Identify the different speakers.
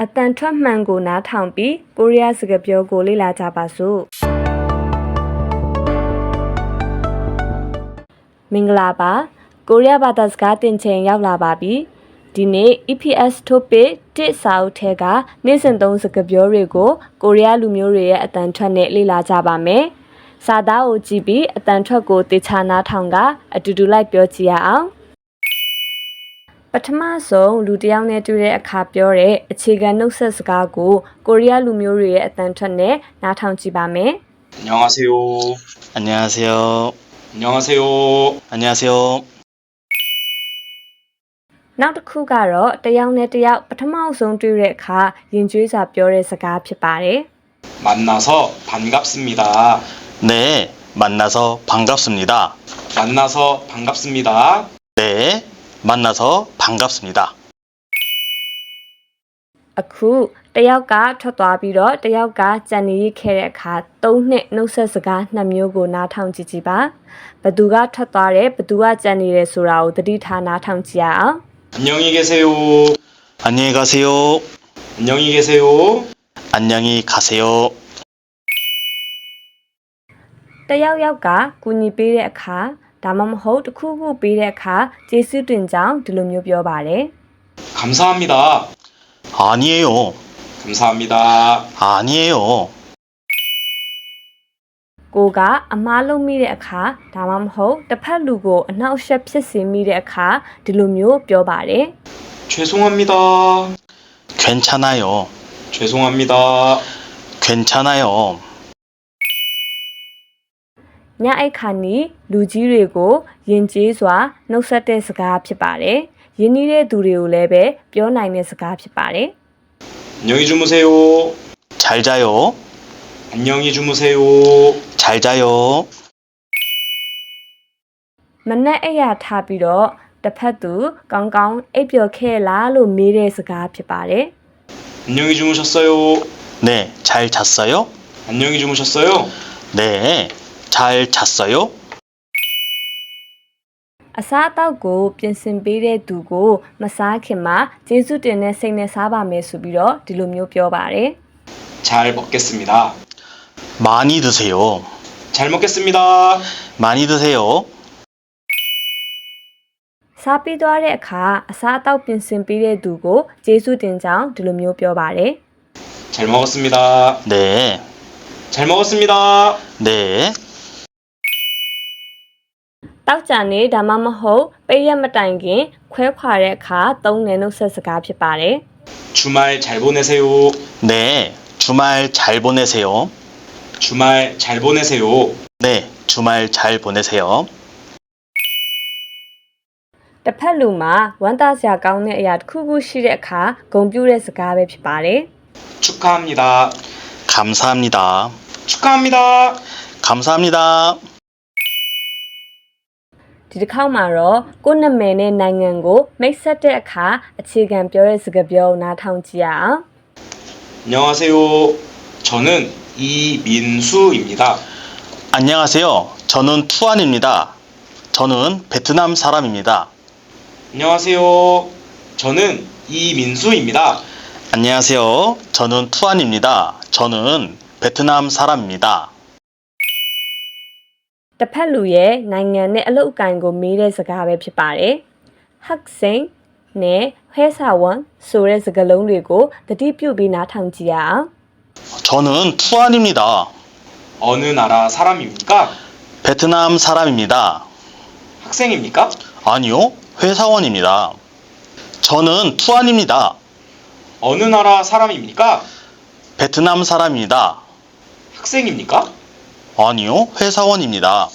Speaker 1: အတန်ထွက်မှန်ကိုနားထောင်ပြီးကိုရီးယားစကားပြောကိုလေ့လာကြပါစို့မင်္ဂလာပါကိုရီးယားဘာသာစကားသင်ချိန်ရောက်လာပါပြီဒီနေ့ EPS Topic 1စာအုပ်ထဲကနေ့စဉ်သုံးစကားပြောတွေကိုကိုရီးယားလူမျိုးတွေရဲ့အတန်ထွက်နဲ့လေ့လာကြပါမယ်စာသားကိုကြည့်ပြီးအတန်ထွက်ကိုတေချာနားထောင်ကအတူတူလိုက်ပြောကြည့်ရအောင်ပထမဆုံးလူတစ်ယောက်နဲ့တွေ့တဲ့အခါပြောတဲ့အခြေခံနှုတ်ဆက်စကားကိုကိုရီးယားလူမျိုးတွေရဲ့အတန်ထွက်နဲ့နားထောင်ကြည့်ပါမယ်
Speaker 2: 안녕하세요.
Speaker 3: 안녕하세요.
Speaker 2: 안녕하세요.
Speaker 3: 안녕하세요.
Speaker 1: နောက်တစ်ခုကတော့တစ်ယောက်နဲ့တစ်ယောက်ပထမဆုံးတွေ့တဲ့အခါရင်ကျွေးစွာပြောတဲ့စကားဖြစ်ပါတယ်
Speaker 2: 만나서 반갑습니다.
Speaker 3: 네, 만나서 반갑습니다.
Speaker 2: 만나서 반갑습니다.
Speaker 3: 네, 만나서 반갑습니다.
Speaker 1: အခုတစ်ယောက်ကထွက်သွားပြီးတော့တစ်ယောက်ကကြံနေရခဲ့တဲ့အခါ၃နှစ်နှုတ်ဆက်စကား2မျိုးကိုနားထောင်ကြည့်ကြည့်ပါဘသူကထွက်သွားတယ်ဘသူကကြံနေတယ်ဆိုတာကိုသတိထားနားထောင်ကြည့်ရအောင်
Speaker 2: 안녕히 계세요.
Speaker 3: 안녕히 가세요.
Speaker 2: 안녕히 계세요.
Speaker 3: 안녕히 가세요.
Speaker 1: တစ်ယောက်ယောက်ကကူညီပေးတဲ့အခါဒါမှမဟုတ်တစ်ခုခုပေးတဲ့အခါကျေးဇူးတင်ကြောင်းဒီလိုမျိုးပြောပါတယ်
Speaker 2: 감사합니다.
Speaker 3: 아니에요.
Speaker 2: 감사합니다.
Speaker 3: 아니에요.
Speaker 1: ကိုကအမားလုံးမိတဲ့အခါဒါမှမဟုတ်တစ်ဖက်လူကိုအနှောက်အယှက်ဖြစ်စေမိတဲ့အခါဒီလိုမျိုးပြောပါတယ်
Speaker 2: 죄송합니다.
Speaker 3: 괜찮아요.
Speaker 2: 죄송합니다.
Speaker 3: 괜찮아요.
Speaker 1: ညအိတ်ခါနီလူကြီးတွေကိုယဉ်ကျေးစွာနှုတ်ဆက်တဲ့စကားဖြစ်ပါတယ်ယဉ်နီးတဲ့သူတွေကိုလည်းပဲပြောနိုင်တဲ့စကားဖြစ်ပါတယ်
Speaker 2: 안녕히 주무세요.
Speaker 3: 잘 자요.
Speaker 2: 안녕히 주무세요.
Speaker 3: 잘 자요.
Speaker 1: မနက်အိပ်ရထားပြီးတော့တစ်ဖက်သူကောင်းကောင်းအိပ်ပျော်ခဲ့လားလို့မေးတဲ့စကားဖြစ်ပါတယ်
Speaker 2: 안녕히 주무셨어요.
Speaker 3: 네, 잘 잤어요?
Speaker 2: 안녕히 주무셨어요.
Speaker 3: 네, 잘 잤어요?
Speaker 1: အစားအသောက်ကိုပြင်ဆင်ပေးတဲ့သူကိုမစားခင်မှာကျေးဇူးတင်တဲ့စိတ်နဲ့စားပါမယ်ဆိုပြီးတော့ဒီလိုမျိုးပြောပါတယ်
Speaker 2: 잘 먹겠습니다.
Speaker 3: 많이 드세요.
Speaker 2: 잘 먹겠습니다.
Speaker 3: 많이 드세요.
Speaker 1: စားပြီးသွားတဲ့အခါအစားအသောက်ပြင်ဆင်ပေးတဲ့သူကိုကျေးဇူးတင်ကြောင်းဒီလိုမျိုးပြောပါတယ်
Speaker 2: 잘 먹었습니다.
Speaker 3: 네,
Speaker 2: 잘 먹었습니다.
Speaker 3: 네.
Speaker 1: တောက်ကြနေဒါမှမဟုတ်ပိတ်ရက်မတိုင်ခင်ခွဲခွာတဲ့အခါသုံးတဲ့နှုတ်ဆက်စကားဖြစ်ပါတယ်
Speaker 2: 주말 잘 보내세요.
Speaker 3: 네, 주말 잘 보내세요.
Speaker 2: 주말 잘 보내세요.
Speaker 3: 네, 주말 잘 보내세요.
Speaker 1: တစ်ဖက်လူမှာဝမ်းသာစရာကောင်းတဲ့အရာတစ်ခုခုရှိတဲ့အခါဂုဏ်ပြုတဲ့စကားပဲဖြစ်ပါတယ်
Speaker 2: 축하합니다.
Speaker 3: 감사합니다.
Speaker 2: 축하합니다.
Speaker 3: 감사합니다.
Speaker 1: ဒီတစ်ခေါက်မှာတော့ကိုယ့်နာမည်နဲ့နိုင်ငံကိုမိတ်ဆက်တဲ့အခါအခြေခံပြောတဲ့စကားပြောကိုနားထောင်ကြည့်ရအောင်
Speaker 2: 안녕하세요. 저는 이민수입니다.
Speaker 3: 안녕하세요. 저는 투안입니다. 저는 베트남 사람입니다.
Speaker 2: 안녕하세요. 저는 이민수입니다.
Speaker 3: 안녕하세요. 저는 투안입니다. 저는 베트남 사람입니다.
Speaker 1: တစ်ဖက်လူရဲ့နိုင်ငံနဲ့အလုပ်အကံကိုမေးတဲ့စကားပဲဖြစ်ပါတယ်။ 학생နဲ့회사원ဆိုတဲ့စကားလုံးတွေကိုသတိပြုပြီးနားထောင်ကြည့်ရအောင်
Speaker 3: 저는 투안입니다.
Speaker 2: 어느 나라 사람입니까?
Speaker 3: 베트남 사람입니다.
Speaker 2: 학생입니까?
Speaker 3: 아니요, 회사원입니다. 저는 투안입니다.
Speaker 2: 어느 나라 사람입니까?
Speaker 3: 베트남 사람입니다.
Speaker 2: 학생입니까?
Speaker 3: 아니요, 회사원입니다.